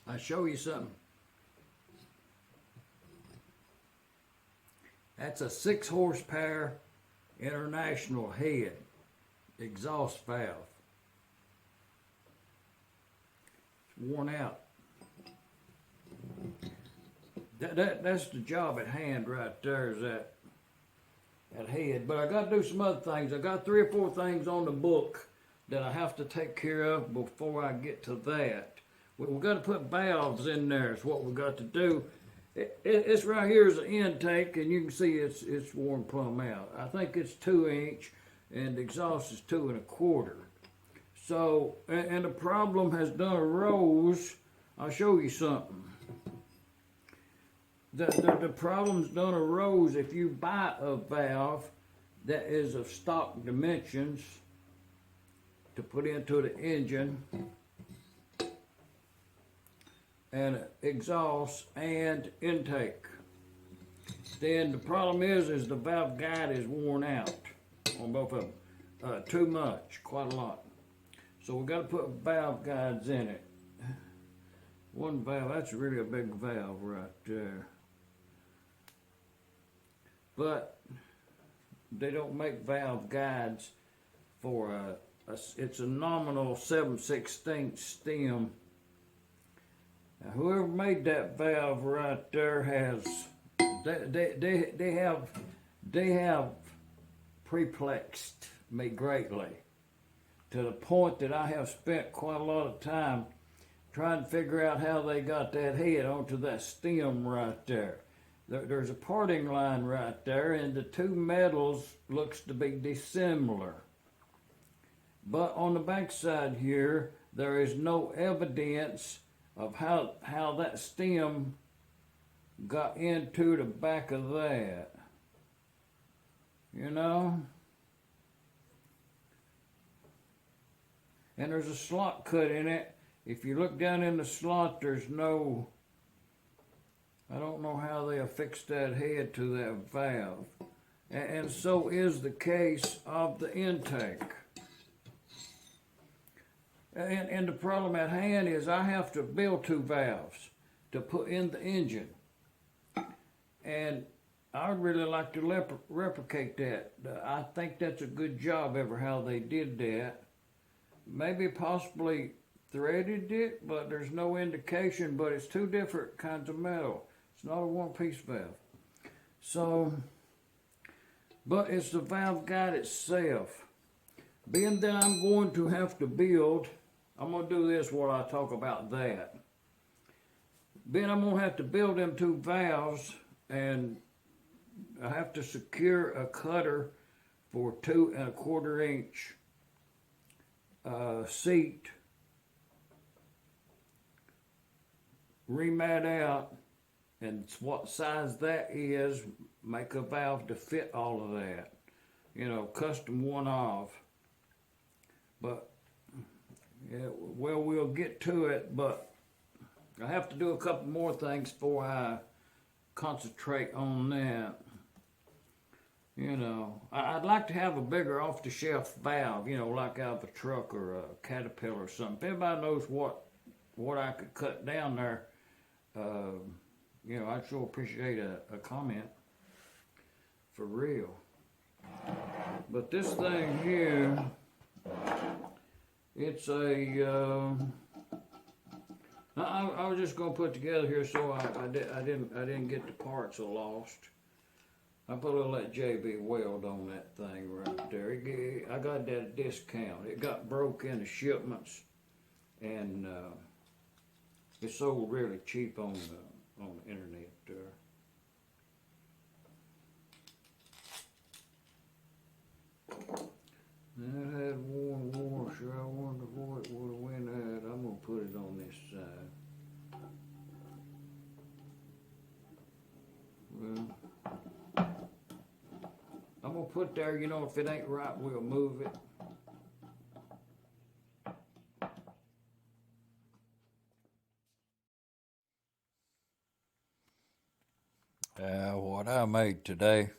I'll show you something. That's a 6 horsepower international head exhaust valve. It's worn out. That's the job at hand right there, is that head. But I got to do some other things. I got 3 or 4 things on the book that I have to take care of before I get to that. We've got to put valves in there. Is what we've got to do. It's right here is the intake, and you can see it's worn plumb out. I think it's 2 inch, and the exhaust is 2 1/4. So, and the problem has done arose. I'll show you something. The problem's done arose if you buy a valve that is of stock dimensions to put into the engine and exhaust and intake. Then the problem is the valve guide is worn out on both of them. Too much, quite a lot. So we've got to put valve guides in it. One valve, that's really a big valve right there. But they don't make valve guides for it's a nominal 7/16 stem. Now, whoever made that valve right there has they have perplexed me greatly, to the point that I have spent quite a lot of time trying to figure out how they got that head onto that stem right there. There's a parting line right there, and the two metals looks to be dissimilar. But on the backside here, there is no evidence of how that stem got into the back of that. You know? And there's a slot cut in it. If you look down in the slot, there's no... I don't know how they affixed that head to that valve. And so is the case of the intake. And the problem at hand is I have to build 2 valves to put in the engine. And I'd really like to replicate that. I think that's a good job ever how they did that. Maybe possibly threaded it, but there's no indication, but it's 2 different kinds of metal. It's not a one-piece valve. So, but it's the valve guide itself. Being that I'm going to have to build, I'm going to do this while I talk about that. Being I'm going to have to build them 2 valves, and I have to secure a cutter for 2 1/4 inch seat, remat out, and what size that is, make a valve to fit all of that. You know, custom one off. But, yeah, well, we'll get to it, but I have to do a couple more things before I concentrate on that. You know, I'd like to have a bigger off-the-shelf valve, you know, like out of a truck or a Caterpillar or something. If anybody knows what I could cut down there, you know, I'd sure appreciate a comment, for real. But this thing here, it's a, I was just gonna put together here so I didn't get the parts lost. I put a little that JB weld on that thing right there. I got that at a discount. It got broke in the shipments, and it sold really cheap on the internet there. That had worn washer. I wonder where it would have went at. I'm gonna put it on this side. Well, I'm gonna put there, you know, if it ain't right, we'll move it. What I made today.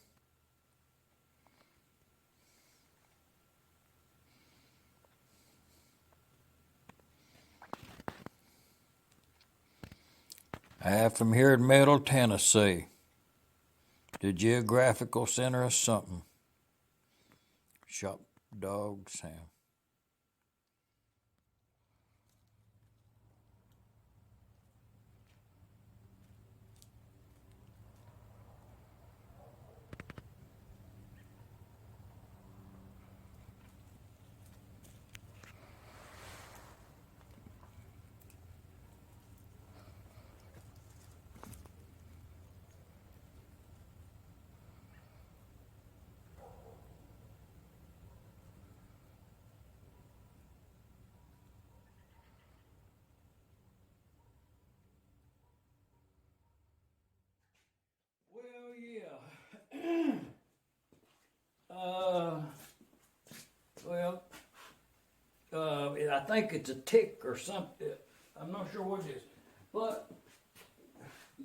I have from here in Middle Tennessee, the geographical center of something. Shop dogs, Sam. Well, yeah. Well, I think it's a tick or something. I'm not sure what it is. But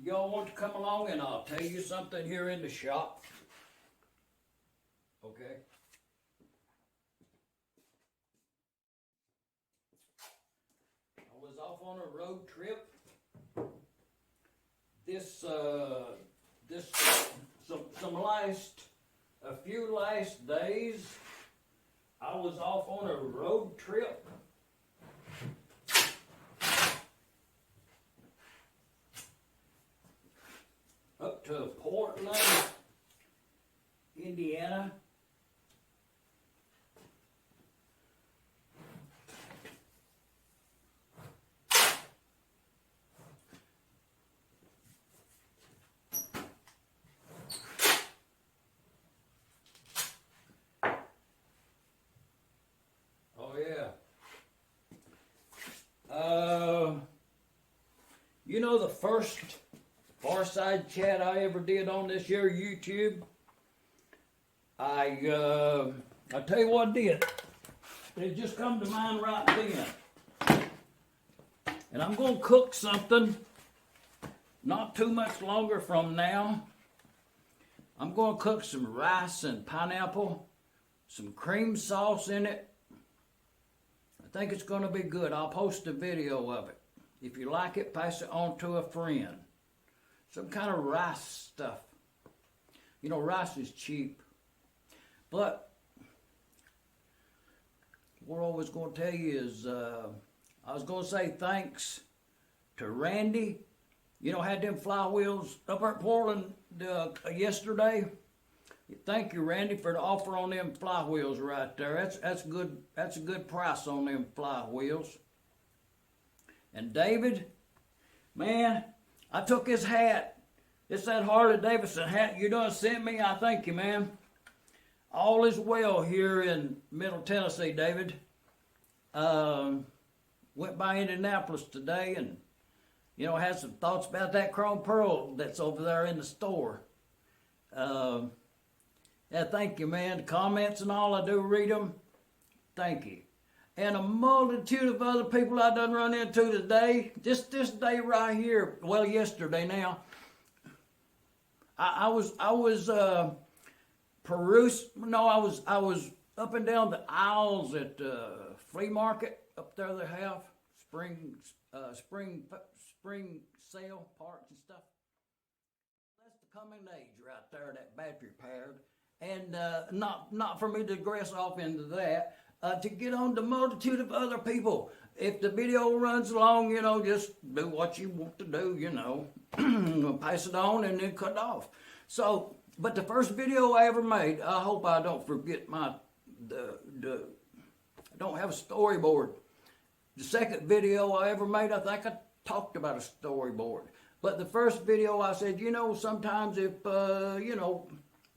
y'all want to come along and I'll tell you something here in the shop. Okay? I was off on a road trip. A few last days, I was off on a road trip. Up to Portland, Indiana. Oh yeah. You know the first Fireside chat I ever did on this here YouTube? I'll tell you what I did. It just come to mind right then. And I'm going to cook something not too much longer from now. I'm going to cook some rice and pineapple, some cream sauce in it. I think it's going to be good. I'll post a video of it. If you like it, pass it on to a friend. Some kind of rice stuff. You know, rice is cheap. But what I was going to tell you is, I was going to say thanks to Randy. You know, had them flywheels up at Portland yesterday. Thank you, Randy, for the offer on them flywheels right there. That's good. That's a good price on them flywheels. And David, man, I took his hat. It's that Harley Davidson hat you done sent me. I thank you, man. All is well here in Middle Tennessee, David. Went by Indianapolis today and, you know, had some thoughts about that chrome pearl that's over there in the store. Yeah, thank you, man. The comments and all, I do read them. Thank you. And a multitude of other people I done run into today. Just this day right here. Well, yesterday now. I was up and down the aisles at the flea market up there. They have spring sale parts and stuff. That's the coming age right there, that battery powered. And not for me to digress off into that, to get on the multitude of other people. If the video runs long, you know, just do what you want to do, you know. Pass it on and then cut it off. So, but the first video I ever made, I hope I don't forget I don't have a storyboard. The second video I ever made, I think I talked about a storyboard. But the first video I said, you know, sometimes if, you know,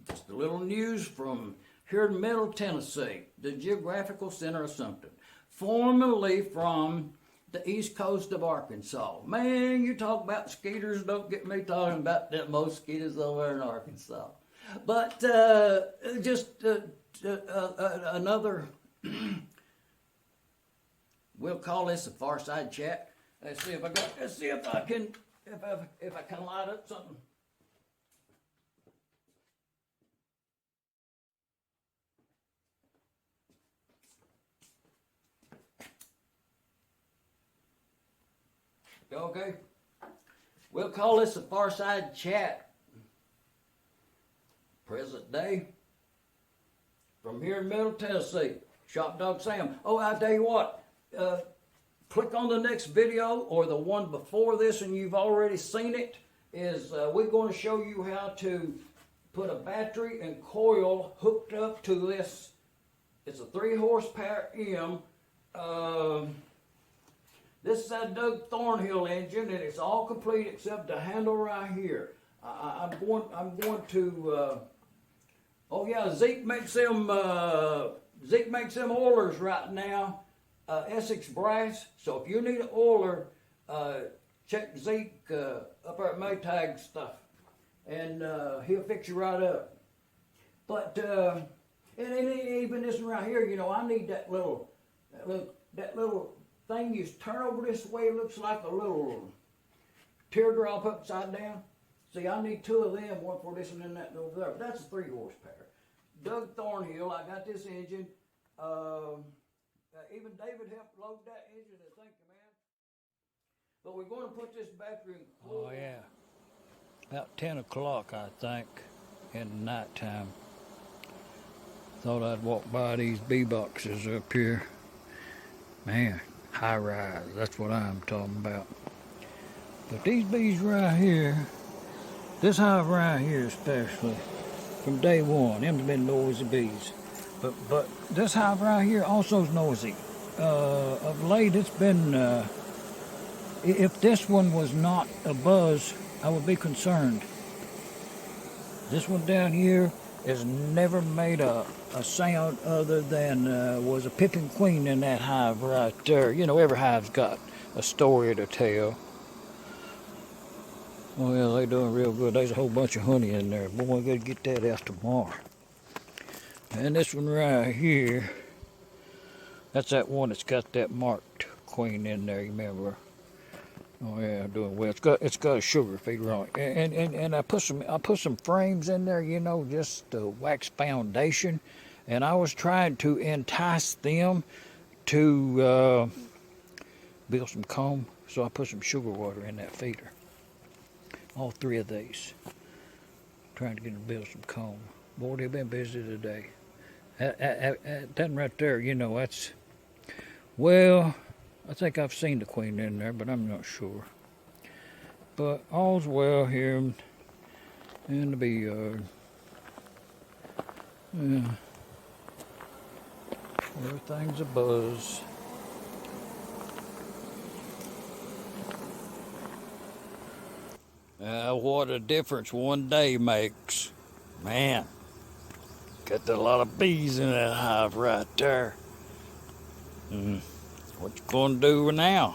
just a little news from here in Middle Tennessee, the geographical center of something, formerly from the east coast of Arkansas. Man, you talk about mosquitoes, don't get me talking about them mosquitoes over there in Arkansas. But another, we'll call this a Fireside chat. Let's see if I can light up something. Okay. We'll call this the Fireside Chat. Present day. From here in Middle Tennessee. Shop Dog Sam. Oh, I tell you what. Click on the next video or the one before this and you've already seen it. We're going to show you how to put a battery and coil hooked up to this. It's a 3 horsepower M. This is that Doug Thornhill engine, and it's all complete except the handle right here. I'm going to. Oh yeah, Zeke makes them oilers right now, Essex brass. So if you need an oiler, check Zeke up there at Maytag stuff, and he'll fix you right up. But and even this one right here, you know, I need that little thing you turn over this way. It looks like a little teardrop upside down. See, I need 2 of them, one for this and then that over there. But that's a 3 horsepower. Doug Thornhill, I got this engine. Even David helped load that engine. Thank you, man. But we're going to put this battery in. Oh yeah, about 10 o'clock, I think, in the nighttime. Thought I'd walk by these bee boxes up here. Man, high rise, that's what I'm talking about. But these bees right here, this hive right here especially, from day one, them's been noisy bees. But this hive right here also is noisy. Of late it's been, if this one was not a buzz, I would be concerned. This one down here has never made a sound other than was a piping queen in that hive right there. You know, every hive's got a story to tell. Oh yeah, they doing real good. There's a whole bunch of honey in there. Boy, I gotta get that out tomorrow. And this one right here, that's that one that's got that marked queen in there, you remember? Oh yeah, doing well. It's got a sugar feeder on it. And I put some frames in there, you know, just a wax foundation. And I was trying to entice them to build some comb. So I put some sugar water in that feeder. All 3 of these. Trying to get them to build some comb. Boy, they've been busy today. That right there, you know, that's, well, I think I've seen the queen in there, but I'm not sure. But all's well here in the bee yard. Yeah. Everything's a buzz. What a difference one day makes. Man, got a lot of bees in that hive right there. What you gonna do now?